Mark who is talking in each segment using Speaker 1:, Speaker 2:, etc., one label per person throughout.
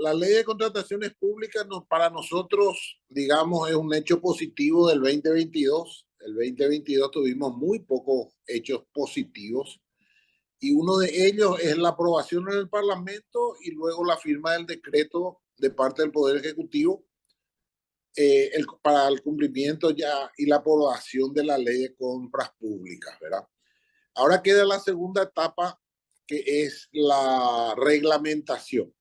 Speaker 1: la ley de contrataciones públicas para nosotros, digamos, es un hecho positivo del 2022. El 2022 tuvimos muy pocos hechos positivos y uno de ellos es la aprobación en el Parlamento y luego la firma del decreto de parte del Poder Ejecutivo para el cumplimiento ya y la aprobación de la ley de compras públicas, ¿verdad? Ahora queda la segunda etapa, que es la reglamentación.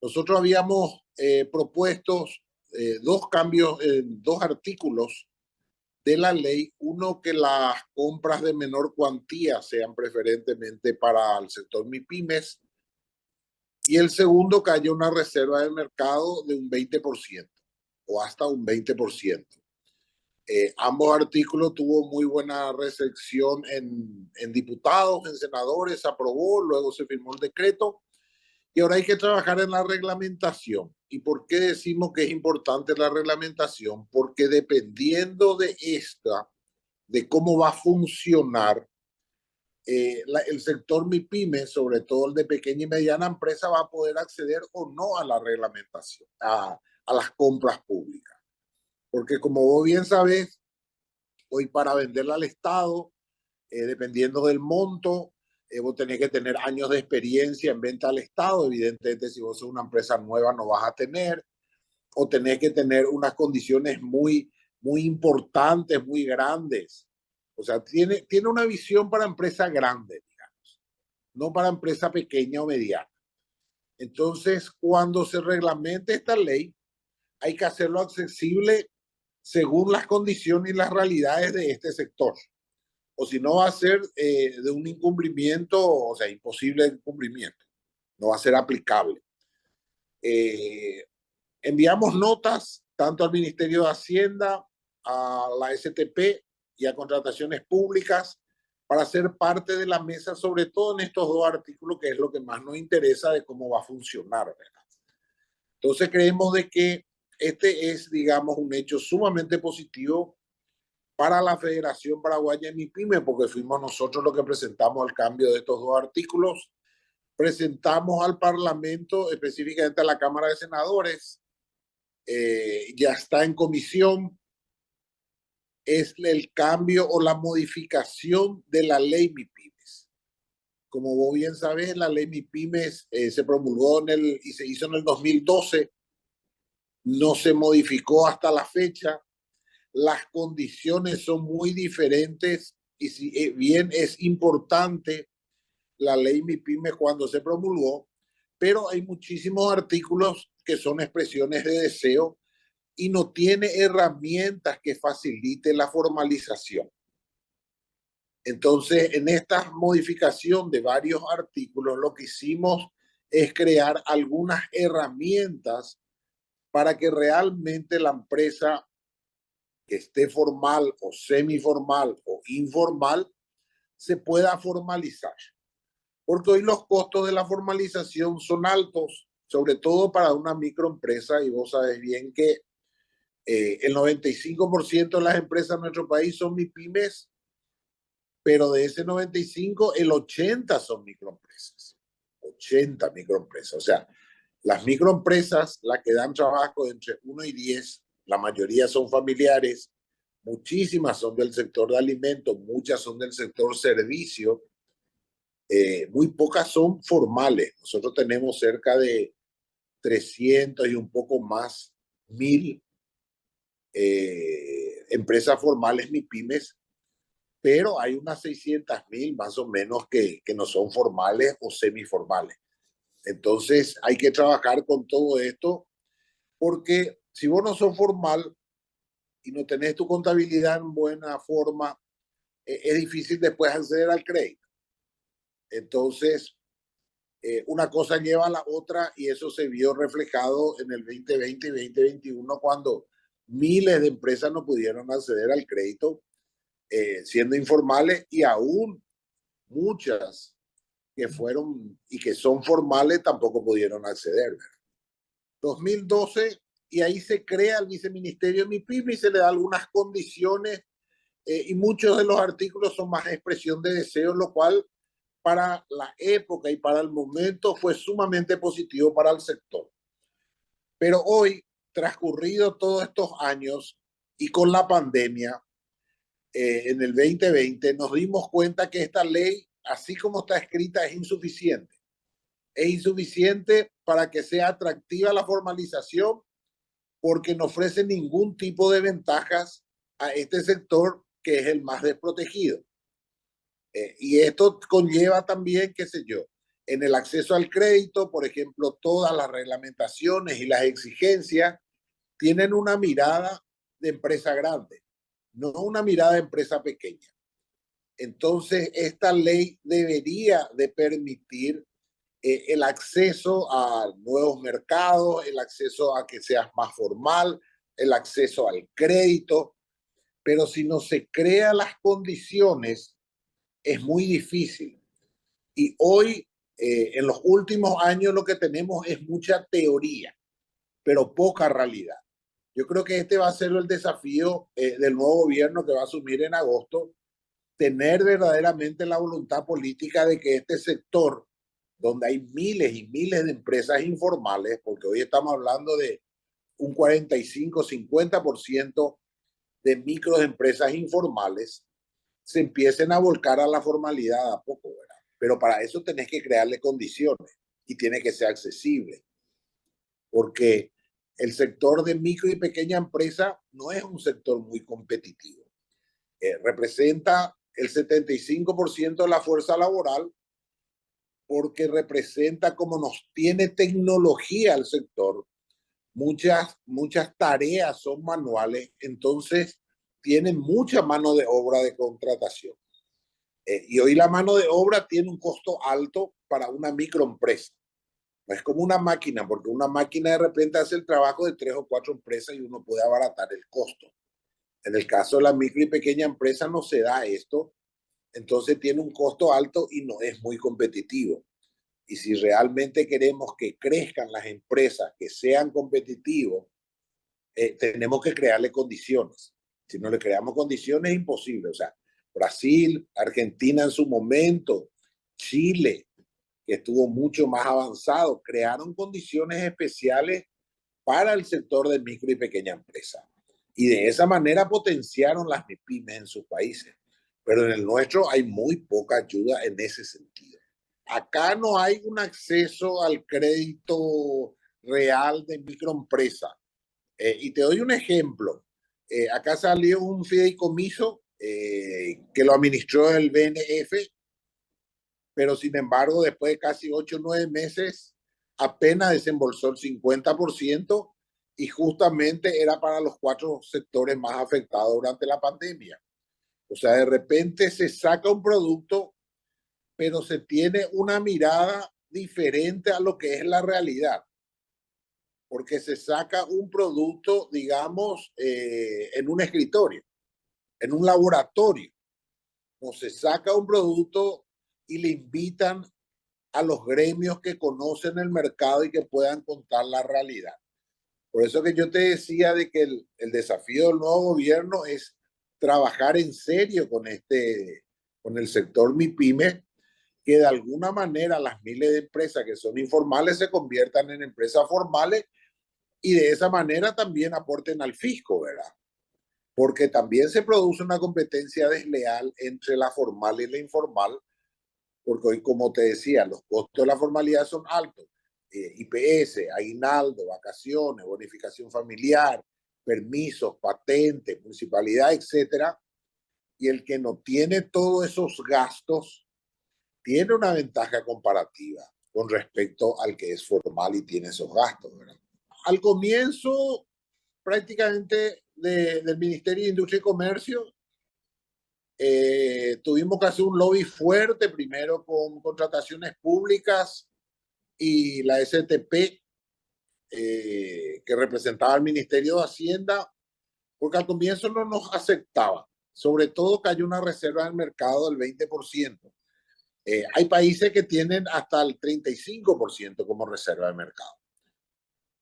Speaker 1: Nosotros habíamos propuesto dos cambios en dos artículos de la ley. Uno, que las compras de menor cuantía sean preferentemente para el sector MIPYMES. Y el segundo, que haya una reserva del mercado de un 20% o hasta un 20%. Ambos artículos tuvo muy buena recepción en diputados, en senadores, se aprobó, luego se firmó el decreto y ahora hay que trabajar en la reglamentación. ¿Y por qué decimos que es importante la reglamentación? Porque dependiendo de de cómo va a funcionar el sector MIPYME, sobre todo el de pequeña y mediana empresa, va a poder acceder o no a la reglamentación, a las compras públicas. Porque como vos bien sabés, hoy para venderla al Estado, dependiendo del monto, vos tenés que tener años de experiencia en venta al Estado. Evidentemente, si vos sos una empresa nueva no vas a tener, o tenés que tener unas condiciones muy importantes, muy grandes. O sea, tiene una visión para empresa grande, digamos, no para empresa pequeña o mediana. Entonces, cuando se reglamente esta ley, hay que hacerlo accesible según las condiciones y las realidades de este sector. O si no, va a ser de un incumplimiento, o sea, imposible de cumplimiento. No va a ser aplicable. Enviamos notas tanto al Ministerio de Hacienda, a la STP y a Contrataciones Públicas para ser parte de la mesa, sobre todo en estos dos artículos, que es lo que más nos interesa de cómo va a funcionar, ¿verdad? Entonces creemos de que este es, digamos, un hecho sumamente positivo para la Federación Paraguaya de MIPYME, porque fuimos nosotros los que presentamos el cambio de estos dos artículos. Presentamos al Parlamento, específicamente a la Cámara de Senadores, ya está en comisión, es el cambio o la modificación de la ley MIPYMES. Como vos bien sabés, la ley MIPYMES se promulgó y se hizo en el 2012, no se modificó hasta la fecha. Las condiciones son muy diferentes y si bien es importante la ley MIPYME cuando se promulgó, pero hay muchísimos artículos que son expresiones de deseo y no tiene herramientas que faciliten la formalización. Entonces, en esta modificación de varios artículos, lo que hicimos es crear algunas herramientas para que realmente la empresa, que esté formal o semiformal o informal, se pueda formalizar. Porque hoy los costos de la formalización son altos, sobre todo para una microempresa, y vos sabés bien que el 95% de las empresas en nuestro país son MIPYMES, pero de ese 95, el 80 son microempresas. 80 microempresas. O sea, las microempresas, las que dan trabajo entre 1 y 10, la mayoría son familiares, muchísimas son del sector de alimentos, muchas son del sector servicio, muy pocas son formales. Nosotros tenemos cerca de 300 y un poco más mil empresas formales MIPYMES, pero hay unas 600.000 más o menos que no son formales o semiformales. Entonces hay que trabajar con todo esto, porque si vos no sos formal y no tenés tu contabilidad en buena forma, es difícil después acceder al crédito. Entonces, una cosa lleva a la otra y eso se vio reflejado en el 2020 y 2021 cuando miles de empresas no pudieron acceder al crédito siendo informales, y aún muchas que fueron y que son formales tampoco pudieron acceder. 2012, y ahí se crea el viceministerio MIPYME y se le da algunas condiciones y muchos de los artículos son más expresión de deseo, lo cual para la época y para el momento fue sumamente positivo para el sector. Pero hoy, transcurrido todos estos años y con la pandemia, en el 2020, nos dimos cuenta que esta ley, así como está escrita, es insuficiente. Es insuficiente para que sea atractiva la formalización porque no ofrece ningún tipo de ventajas a este sector que es el más desprotegido. Y esto conlleva también, qué sé yo, en el acceso al crédito, por ejemplo, todas las reglamentaciones y las exigencias tienen una mirada de empresa grande, no una mirada de empresa pequeña. Entonces, esta ley debería de permitir el acceso a nuevos mercados, el acceso a que seas más formal, el acceso al crédito, pero si no se crean las condiciones, es muy difícil. Y hoy, en los últimos años, lo que tenemos es mucha teoría, pero poca realidad. Yo creo que este va a ser el desafío del nuevo gobierno que va a asumir en agosto, tener verdaderamente la voluntad política de que este sector, donde hay miles y miles de empresas informales, porque hoy estamos hablando de un 45-50% de microempresas informales, se empiecen a volcar a la formalidad a poco, ¿verdad? Pero para eso tenés que crearle condiciones y tiene que ser accesible, porque el sector de micro y pequeña empresa no es un sector muy competitivo. Representa el 75% de la fuerza laboral porque representa, como nos tiene tecnología el sector, muchas tareas son manuales, entonces tienen mucha mano de obra de contratación. Y hoy la mano de obra tiene un costo alto para una microempresa. No es como una máquina, porque una máquina de repente hace el trabajo de 3 o 4 empresas y uno puede abaratar el costo. En el caso de la micro y pequeña empresa no se da esto, entonces tiene un costo alto y no es muy competitivo. Y si realmente queremos que crezcan las empresas, que sean competitivos, tenemos que crearle condiciones. Si no le creamos condiciones, es imposible. O sea, Brasil, Argentina en su momento, Chile, que estuvo mucho más avanzado, crearon condiciones especiales para el sector de micro y pequeña empresa. Y de esa manera potenciaron las MIPYMES en sus países. Pero en el nuestro hay muy poca ayuda en ese sentido. Acá no hay un acceso al crédito real de microempresa. Y te doy un ejemplo. Acá salió un fideicomiso que lo administró el BNF, pero sin embargo, después de casi 8 o 9 meses, apenas desembolsó el 50% y justamente era para los 4 sectores más afectados durante la pandemia. O sea, de repente se saca un producto, pero se tiene una mirada diferente a lo que es la realidad, porque se saca un producto, digamos, en un escritorio, en un laboratorio, o se saca un producto y le invitan a los gremios que conocen el mercado y que puedan contar la realidad. Por eso que yo te decía de que el desafío del nuevo gobierno es trabajar en serio con el sector MIPYME, que de alguna manera las miles de empresas que son informales se conviertan en empresas formales y de esa manera también aporten al fisco, ¿verdad? Porque también se produce una competencia desleal entre la formal y la informal, porque hoy, como te decía, los costos de la formalidad son altos. IPS, aguinaldo, vacaciones, bonificación familiar, permisos, patentes, municipalidad, etcétera. Y el que no tiene todos esos gastos tiene una ventaja comparativa con respecto al que es formal y tiene esos gastos, ¿verdad? Al comienzo, prácticamente del Ministerio de Industria y Comercio, tuvimos que hacer un lobby fuerte, primero con contrataciones públicas y la STP, que representaba al Ministerio de Hacienda, porque al comienzo no nos aceptaba. Sobre todo que hay una reserva del mercado del 20%. Hay países que tienen hasta el 35% como reserva de mercado.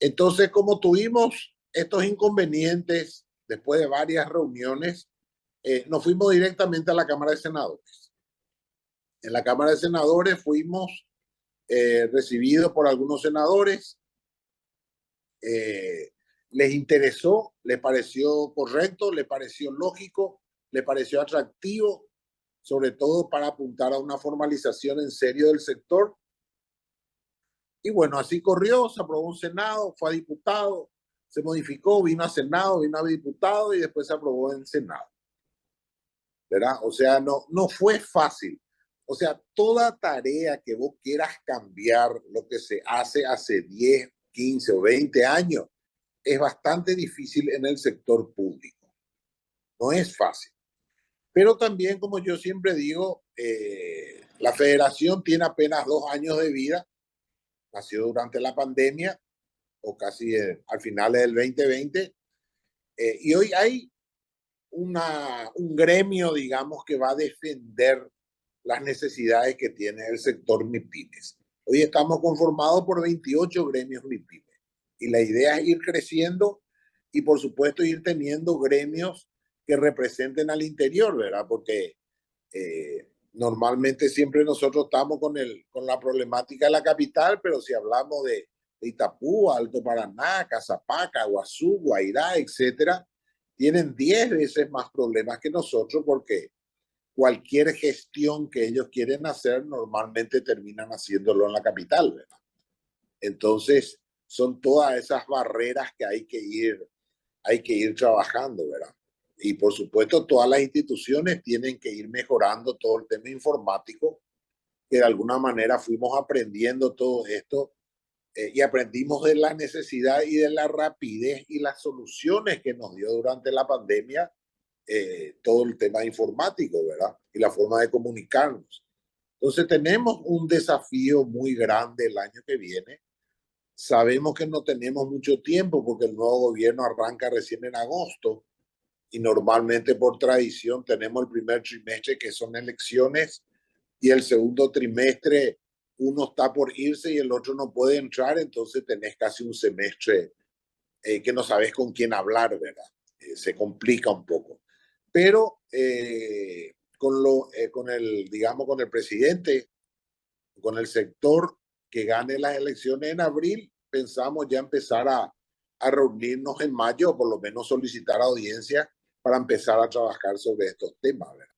Speaker 1: Entonces, como tuvimos estos inconvenientes después de varias reuniones, nos fuimos directamente a la Cámara de Senadores. En la Cámara de Senadores fuimos recibidos por algunos senadores. Les interesó, les pareció correcto, les pareció lógico, les pareció atractivo, sobre todo para apuntar a una formalización en serio del sector. Y bueno, así corrió, se aprobó un Senado, fue a diputado, se modificó, vino a Senado, vino a diputado y después se aprobó en Senado. ¿Verdad? O sea, no fue fácil. O sea, toda tarea que vos quieras cambiar, lo que se hace 10, 15 o 20 años, es bastante difícil en el sector público. No es fácil. Pero también, como yo siempre digo, la federación tiene apenas 2 años de vida, nació durante la pandemia o casi al final del 2020, y hoy hay un gremio, digamos, que va a defender las necesidades que tiene el sector MIPIMES. Hoy estamos conformados por 28 gremios MIPIMES y la idea es ir creciendo y, por supuesto, ir teniendo gremios que representen al interior, ¿verdad? Porque normalmente siempre nosotros estamos con la problemática de la capital, pero si hablamos de Itapú, Alto Paraná, Casapaca, Guazú, Guairá, etcétera, tienen 10 veces más problemas que nosotros porque cualquier gestión que ellos quieren hacer normalmente terminan haciéndolo en la capital, ¿verdad? Entonces, son todas esas barreras que hay que ir trabajando, ¿verdad? Y por supuesto, todas las instituciones tienen que ir mejorando todo el tema informático, que de alguna manera fuimos aprendiendo todo esto y aprendimos de la necesidad y de la rapidez y las soluciones que nos dio durante la pandemia todo el tema informático, ¿verdad? Y la forma de comunicarnos. Entonces tenemos un desafío muy grande el año que viene. Sabemos que no tenemos mucho tiempo porque el nuevo gobierno arranca recién en agosto y normalmente por tradición tenemos el primer trimestre que son elecciones y el segundo trimestre uno está por irse y el otro no puede entrar, entonces tenés casi un semestre que no sabes con quién hablar, ¿verdad? Se complica un poco. Pero con el, digamos, con el presidente, con el sector que gane las elecciones en abril, pensamos ya empezar a reunirnos en mayo, o por lo menos solicitar audiencia para empezar a trabajar sobre estos temas, ¿verdad?